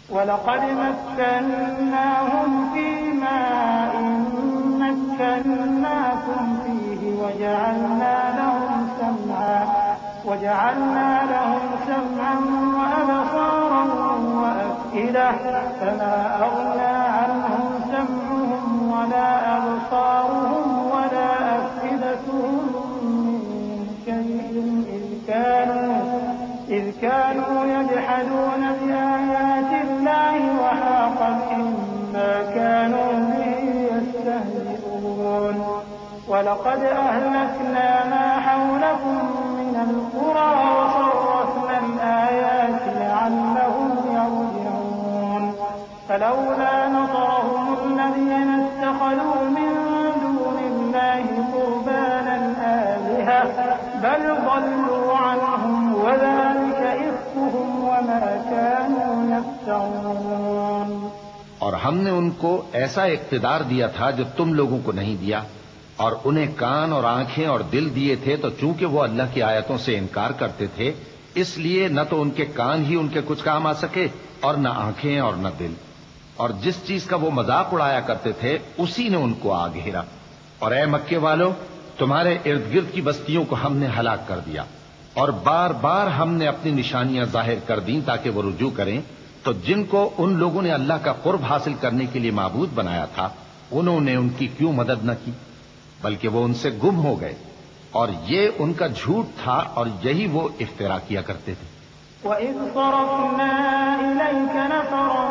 وَلَقَدْ مَكَّنَّاهُمْ فِي مَاءٍ مَّكَّنَّاكُمْ فِيهِ وَجَعَلْنَا لَهُمْ سَمْعًا وَأَبْصَارًا وَأَفْئِدَةً فَمَا أَغْنَىٰ عَنْهُمْ سَمْعُهُمْ وَلَا أَبْصَارُهُمْ وَلَا أَفْئِدَتُهُم مِّن شَيْءٍ إِذْ كَانُوا يَجْحَدُونَ بِآيَاتِ اللَّهِ وَحَاقَ بِهِم مَّا كَانُوا بِهِ يَسْتَهْزِئُونَ وَلَقَدْ أَهْلَكْنَا مَا حَوْلَكُم مِّنَ الْقُرَىٰ وَصَرَّفْنَا الْآيَاتِ لَعَلَّهُمْ يَرْجِعُونَ فَلَوْلَا نَصَرَهُمُ الَّذِينَ اتَّخَذُوا مِن دُونِ اللَّهِ قُرْبَانًا آلِهَةً بَلْ ضَلُّوا عَنْهُمْ وَذَٰلِكَ إِفْكُهُمْ وَمَا كَانُوا يَفْتَرُونَ۔ اور ہم نے ان کو ایسا اقتدار دیا تھا جو تم لوگوں کو نہیں دیا، اور انہیں کان اور آنکھیں اور دل دیے تھے، تو چونکہ وہ اللہ کی آیتوں سے انکار کرتے تھے، اس لیے نہ تو ان کے کان ہی ان کے کچھ کام آ سکے اور نہ آنکھیں اور نہ دل، اور جس چیز کا وہ مذاق اڑایا کرتے تھے اسی نے ان کو آ گھیرا۔ اور اے مکے والو، تمہارے ارد گرد کی بستیوں کو ہم نے ہلاک کر دیا، اور بار بار ہم نے اپنی نشانیاں ظاہر کر دیں تاکہ وہ رجوع کریں، تو جن کو ان لوگوں نے اللہ کا قرب حاصل کرنے کے لیے معبود بنایا تھا انہوں نے ان کی کیوں مدد نہ کی، بلکہ وہ ان سے گم ہو گئے، اور یہ ان کا جھوٹ تھا اور یہی وہ افترا کیا کرتے تھے۔ وَإِذْ صَرَفْنَا إِلَيْكَ نَفَرًا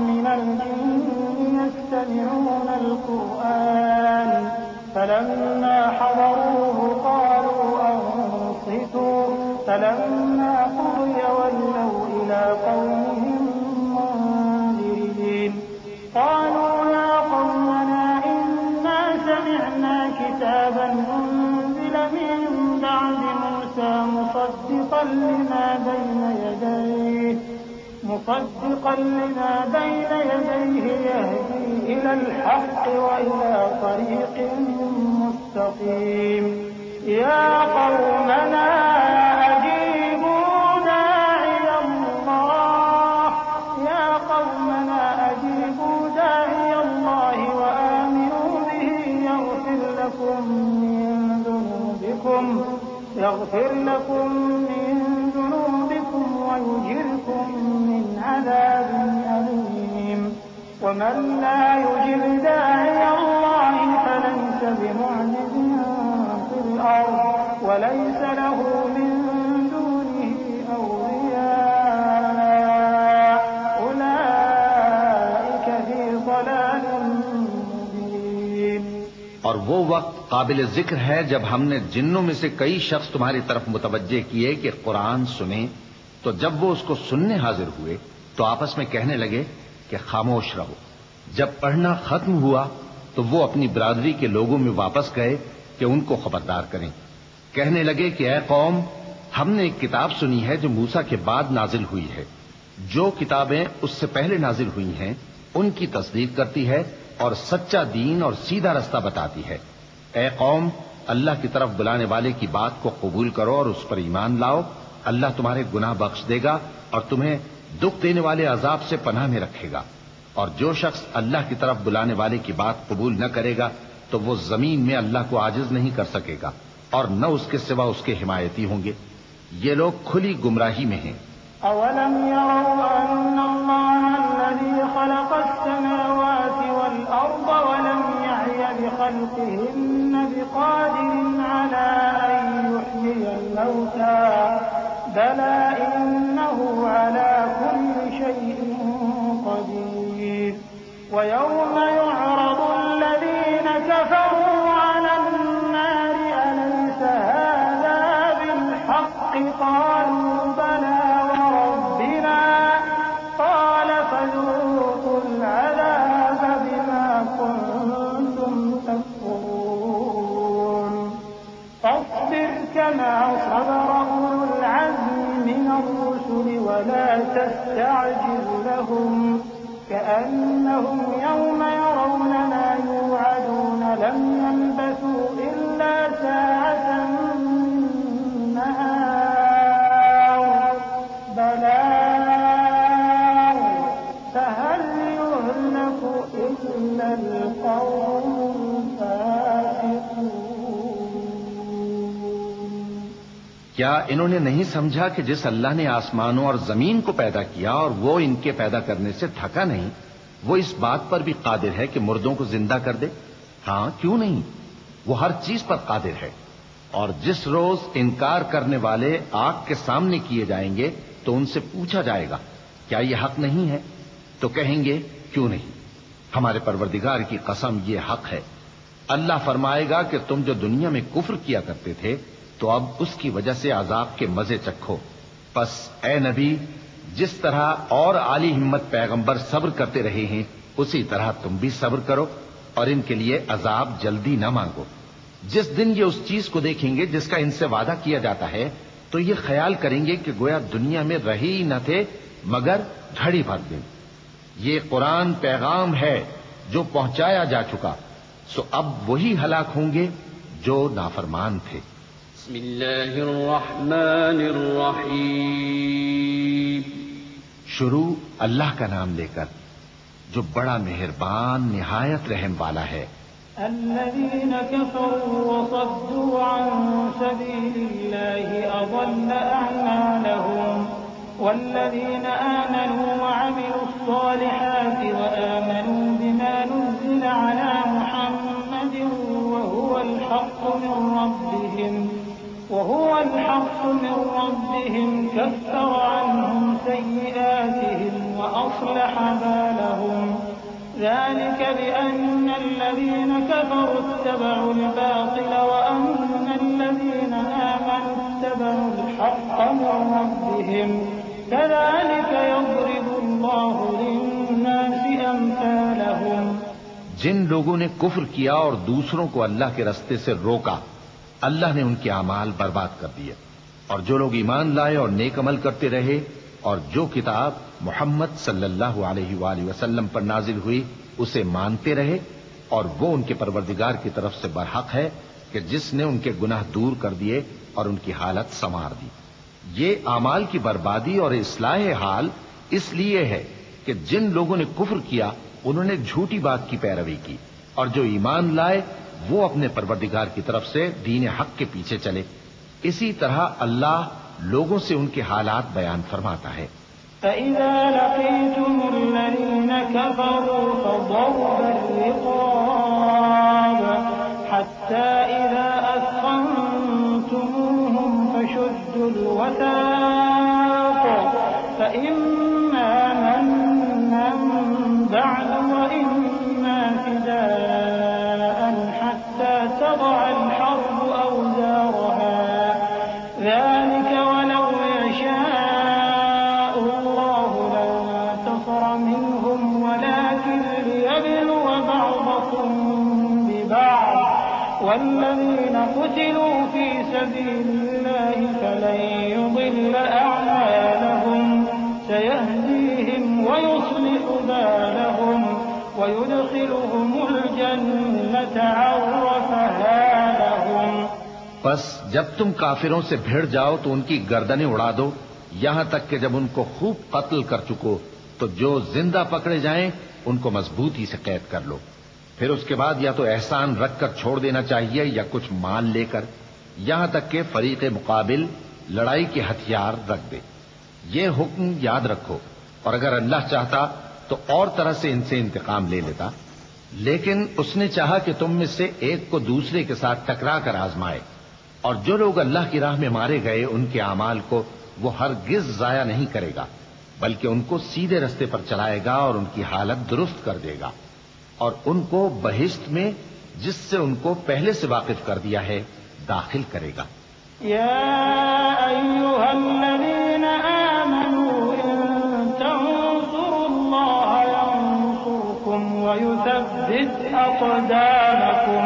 مِّنَ الْجِنِّ يَسْتَمِعُونَ الْقُرْآنَ فَلَمَّا حَضَرُوهُ قَالُوا أَنصِتُوا فَلَمَّا قُضِيَ وَلَّوْا إِلَىٰ قَوْمِهِم مُّنذِرِينَ قَالُوا يَا قَوْمَنَا إِنَّا سَمِعْنَا كِتَابًا أُنزِلَ مِن بَعْدِ مُوسَىٰ مُصَدِّقًا لِّمَا بَيْنَ يَدَيْهِ يَهْدِي إِلَى الْحَقِّ وَإِلَىٰ طَرِيقٍ مُّسْتَقِيمٍ يَا قَوْمَنَا أَجِيبُوا دَاعِيَ اللَّهِ وَآمِنُوا بِهِ يَغْفِرْ لَكُم مِّن ذُنُوبِكُمْ وَيُجِرْكُم مِّنْ عَذَابٍ أَلِيمٍ وَمَن لَّا يُجِبْ دَاعِيَ اللَّهِ فَلَيْسَ بِمُعْجِزٍ فِي الْأَرْضِ وَلَيْسَ لَهُ مِن دُونِهِ أَوْلِيَاءُ أُولَٰئِكَ فِي ضَلَالٍ مُّبِينٍ۔ اور وہ وقت قابل ذکر ہے جب ہم نے جنوں میں سے کئی شخص تمہاری طرف متوجہ کیے کہ قرآن سنیں، تو جب وہ اس کو سننے حاضر ہوئے تو آپس میں کہنے لگے کہ خاموش رہو۔ جب پڑھنا ختم ہوا تو وہ اپنی برادری کے لوگوں میں واپس گئے کہ ان کو خبردار کریں۔ کہنے لگے کہ اے قوم، ہم نے ایک کتاب سنی ہے جو موسیٰ کے بعد نازل ہوئی ہے، جو کتابیں اس سے پہلے نازل ہوئی ہیں ان کی تصدیق کرتی ہے اور سچا دین اور سیدھا رستہ بتاتی ہے۔ اے قوم، اللہ کی طرف بلانے والے کی بات کو قبول کرو اور اس پر ایمان لاؤ، اللہ تمہارے گناہ بخش دے گا اور تمہیں دکھ دینے والے عذاب سے پناہ میں رکھے گا۔ اور جو شخص اللہ کی طرف بلانے والے کی بات قبول نہ کرے گا تو وہ زمین میں اللہ کو عاجز نہیں کر سکے گا اور نہ اس کے سوا اس کے حمایتی ہوں گے۔ یہ لوگ کھلی گمراہی میں ہیں۔ أَوَلَمْ يَرَوْا أَنَّ اللَّهَ الَّذِي خَلَقَ السَّمَاوَاتِ وَالْأَرْضَ وَلَمْ يَعْيَ بِخَلْقِهِنَّ بِقَادِرٍ عَلَىٰ أَن يُحْيِيَ الْمَوْتَىٰ بَلَىٰ إِنَّهُ عَلَىٰ كُلِّ شَيْءٍ قَدِيرٌ وَيَوْمَ يُعْرَضُ الَّذِينَ كَفَرُوا عَلَى النَّارِ أَلَيْسَ هَٰذَا بِالْحَقِّ قَالُوا بَلَىٰ وَرَبِّنَا قَالَ فَذُوقُوا الْعَذَابَ بِمَا كُنتُمْ تَكْفُرُونَ فَاصْبِرْ كَمَا صَبَرَ أُولُو الْعَزْمِ مِنَ الرُّسُلِ وَلَا تَسْتَعْجِلْ لَهُمْ كَأَنَّهُمْ يَوْمَ يَرَوْنَ مَا يُوعَدُونَ لَمْ يَلْبَثُوا إِلَّا سَاعَةً مِّن نَّهَارٍ بَلَاغٌ کیا انہوں نے نہیں سمجھا کہ جس اللہ نے آسمانوں اور زمین کو پیدا کیا اور وہ ان کے پیدا کرنے سے تھکا نہیں، وہ اس بات پر بھی قادر ہے کہ مردوں کو زندہ کر دے؟ ہاں، کیوں نہیں، وہ ہر چیز پر قادر ہے۔ اور جس روز انکار کرنے والے آگ کے سامنے کیے جائیں گے تو ان سے پوچھا جائے گا کیا یہ حق نہیں ہے؟ تو کہیں گے کیوں نہیں، ہمارے پروردگار کی قسم یہ حق ہے۔ اللہ فرمائے گا کہ تم جو دنیا میں کفر کیا کرتے تھے تو اب اس کی وجہ سے عذاب کے مزے چکھو۔ پس اے نبی، جس طرح اور عالی ہمت پیغمبر صبر کرتے رہے ہیں اسی طرح تم بھی صبر کرو اور ان کے لیے عذاب جلدی نہ مانگو۔ جس دن یہ اس چیز کو دیکھیں گے جس کا ان سے وعدہ کیا جاتا ہے تو یہ خیال کریں گے کہ گویا دنیا میں رہے ہی نہ تھے مگر گھڑی بھر دن۔ یہ قرآن پیغام ہے جو پہنچایا جا چکا، سو اب وہی ہلاک ہوں گے جو نافرمان تھے۔ بسم اللہ الرحمن الرحیم۔ شروع اللہ کا نام لے کر جو بڑا مہربان نہایت رحم والا ہے۔ الذين كفروا وصدوا عن سبيل الله أضل أعمالهم والذين آمنوا وعملوا الصالحات وآمنوا بما نزل على محمد وهو الحق من ربهم كفر عنهم سيئاتهم وأصلح بالهم ذلك بأن الذين كفروا اتبعوا الباطل وأن الذين آمنوا اتبعوا الحق من ربهم كذلك يضرب الله للناس أمثالهم۔ جن لوگوں نے کفر کیا اور دوسروں کو اللہ کے رستے سے روکا، اللہ نے ان کے اعمال برباد کر دیے، اور جو لوگ ایمان لائے اور نیک عمل کرتے رہے اور جو کتاب محمد صلی اللہ علیہ وآلہ وسلم پر نازل ہوئی اسے مانتے رہے، اور وہ ان کے پروردگار کی طرف سے برحق ہے کہ جس نے ان کے گناہ دور کر دیے اور ان کی حالت سنوار دی۔ یہ اعمال کی بربادی اور اصلاح حال اس لیے ہے کہ جن لوگوں نے کفر کیا انہوں نے جھوٹی بات کی پیروی کی، اور جو ایمان لائے وہ اپنے پروردگار کی طرف سے دین حق کے پیچھے چلے۔ اسی طرح اللہ لوگوں سے ان کے حالات بیان فرماتا ہے۔ فَإِذَا لَقِيتُمُ الَّذِينَ كَفَرُوا فَضَرْبَ الرِّقَابِ حَتَّى إِذَا أَثْخَنتُمُوهُمْ فَشُدُّوا الْوَثَاقَ فَإِمَّا مَنًّا بَعْدُ وَإِمَّا فِدَاءً حَتَّى تَضَعَ الْحَرْبُ أَوْزَارَهَا ذَلِكَ وَلَوْ يَشَاءُ اللَّهُ لَانتَصَرَ مِنْهُمْ وَلَكِنْ لِيَبْلُوَ بَعْضَكُمْ بِبَعْضٍ وَالَّذِينَ قُتِلُوا فِي سَبِيلِ اللَّهِ فَلَن يُضِلَّ أَعْمَالَهُمْ سَيَهْدِيهِمْ وَيُصْلِحُ بَالَهُمْ وَيُدْخِلُهُمُ الْجَنَّةَ عَرَّفَهَا لَهُمْ۔ پس جب تم کافروں سے بھیڑ جاؤ تو ان کی گردنیں اڑا دو یہاں تک کہ جب ان کو خوب قتل کر چکو تو جو زندہ پکڑے جائیں ان کو مضبوطی سے قید کر لو، پھر اس کے بعد یا تو احسان رکھ کر چھوڑ دینا چاہیے یا کچھ مال لے کر، یہاں تک کہ فریق مقابل لڑائی کے ہتھیار رکھ دے۔ یہ حکم یاد رکھو، اور اگر اللہ چاہتا تو اور طرح سے ان سے انتقام لے لیتا، لیکن اس نے چاہا کہ تم میں سے ایک کو دوسرے کے ساتھ ٹکرا کر آزمائے، اور جو لوگ اللہ کی راہ میں مارے گئے ان کے اعمال کو وہ ہرگز ضائع نہیں کرے گا، بلکہ ان کو سیدھے رستے پر چلائے گا اور ان کی حالت درست کر دے گا، اور ان کو بہشت میں جس سے ان کو پہلے سے واقف کر دیا ہے داخل کرے گا۔ يا أيها الذين آمنوا إن تنصروا الله ينصركم ويثبت أقدامكم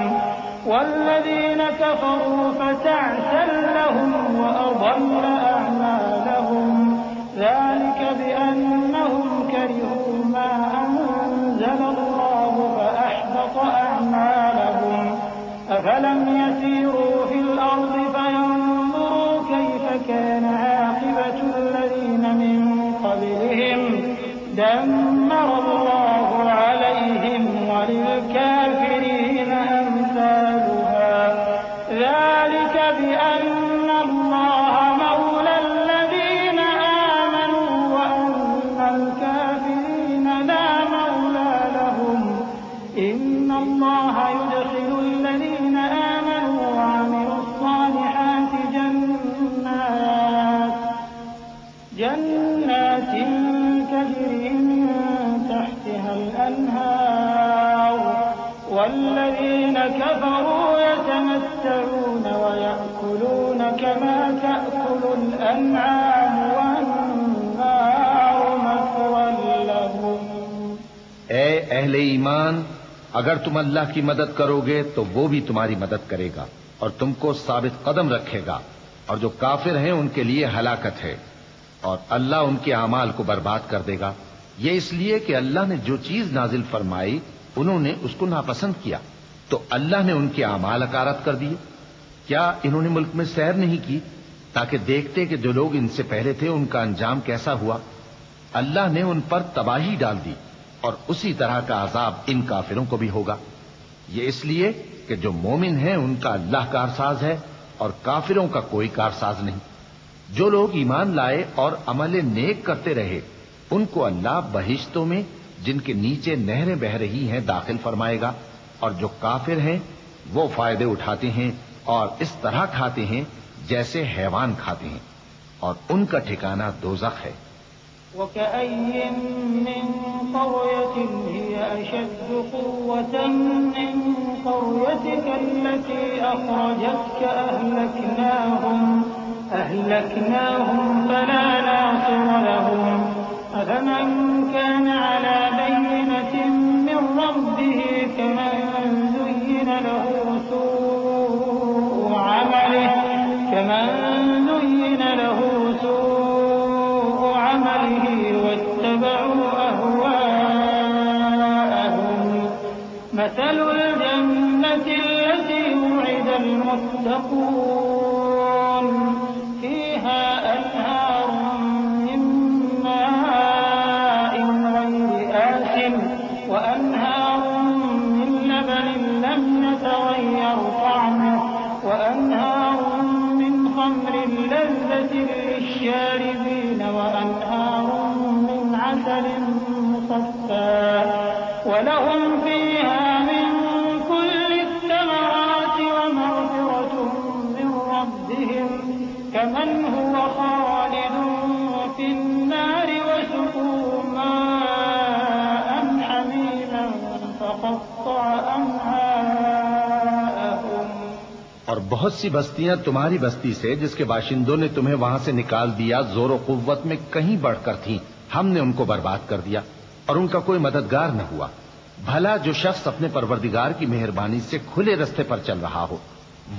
والذين كفروا فتعسا لهم وأضل أعمالهم ذلك بأنهم كرهوا ما أنزل الله فأحبط أعمالهم أفلم يسيروا في الأرض فينظروا كيف كان عاقبة الذين من قبلهم دمر الله عليهم وللكافرين أمثالها ذلك بأن الله كفروا يتمتعون ويأكلون كما تأكل الأنعام والنار مثوى لهم. اے اہل ایمان، اگر تم اللہ کی مدد کرو گے تو وہ بھی تمہاری مدد کرے گا اور تم کو ثابت قدم رکھے گا، اور جو کافر ہیں ان کے لیے ہلاکت ہے، اور اللہ ان کے اعمال کو برباد کر دے گا. یہ اس لیے کہ اللہ نے جو چیز نازل فرمائی انہوں نے اس کو ناپسند کیا، تو اللہ نے ان کے اعمال اکارت کر دیے. کیا انہوں نے ملک میں سیر نہیں کی تاکہ دیکھتے کہ جو لوگ ان سے پہلے تھے ان کا انجام کیسا ہوا؟ اللہ نے ان پر تباہی ڈال دی، اور اسی طرح کا عذاب ان کافروں کو بھی ہوگا. یہ اس لیے کہ جو مومن ہیں ان کا اللہ کارساز ہے اور کافروں کا کوئی کارساز نہیں. جو لوگ ایمان لائے اور عمل نیک کرتے رہے ان کو اللہ بہشتوں میں جن کے نیچے نہریں بہ رہی ہیں داخل فرمائے گا، اور جو کافر ہیں وہ فائدے اٹھاتے ہیں اور اس طرح کھاتے ہیں جیسے حیوان کھاتے ہیں، اور ان کا ٹھکانہ دوزخ ہے. وكأي من قرية هي أشد قوة من قريتك التي أخرجتك أهلكناهم فلا ناصر لهم. أفمن كان على بينة من ربه كمن زين له سوء عمله واتبعوا أهواءهم. مثل الجنة التي وعد المتقون فيها أنهار من ماء غير آسن وأنهار من لبن لم يتغير طعمه وأنهار من خمر لذة للشاربين وأنهار من عسل مصفى ولهم فيها من كل الثمرات ومغفرة من ربهم كمن هو خالد في النار وسقوا ماء حميما فقطع أمعاءهم. اور بہت سی بستیاں تمہاری بستی سے جس کے باشندوں نے تمہیں وہاں سے نکال دیا زور و قوت میں کہیں بڑھ کر تھیں، ہم نے ان کو برباد کر دیا اور ان کا کوئی مددگار نہ ہوا. بھلا جو شخص اپنے پروردگار کی مہربانی سے کھلے رستے پر چل رہا ہو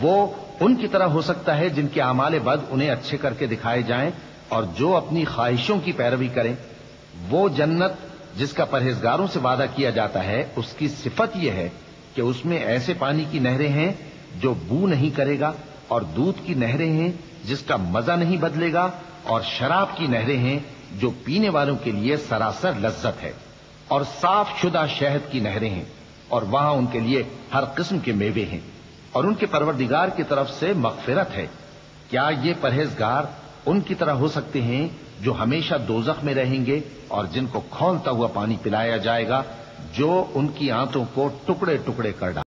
وہ ان کی طرح ہو سکتا ہے جن کے اعمال بد انہیں اچھے کر کے دکھائے جائیں اور جو اپنی خواہشوں کی پیروی کریں. وہ جنت جس کا پرہیزگاروں سے وعدہ کیا جاتا ہے اس کی صفت یہ ہے کہ اس میں ایسے پانی کی نہریں ہیں جو بو نہیں کرے گا، اور دودھ کی نہریں ہیں جس کا مزہ نہیں بدلے گا، اور شراب کی نہریں ہیں جو پینے والوں کے لیے سراسر لذت ہے، اور صاف شدہ شہد کی نہریں ہیں، اور وہاں ان کے لیے ہر قسم کے میوے ہیں، اور ان کے پروردگار کی طرف سے مغفرت ہے. کیا یہ پرہیزگار ان کی طرح ہو سکتے ہیں جو ہمیشہ دوزخ میں رہیں گے اور جن کو کھولتا ہوا پانی پلایا جائے گا جو ان کی آنتوں کو ٹکڑے ٹکڑے کر ڈالے؟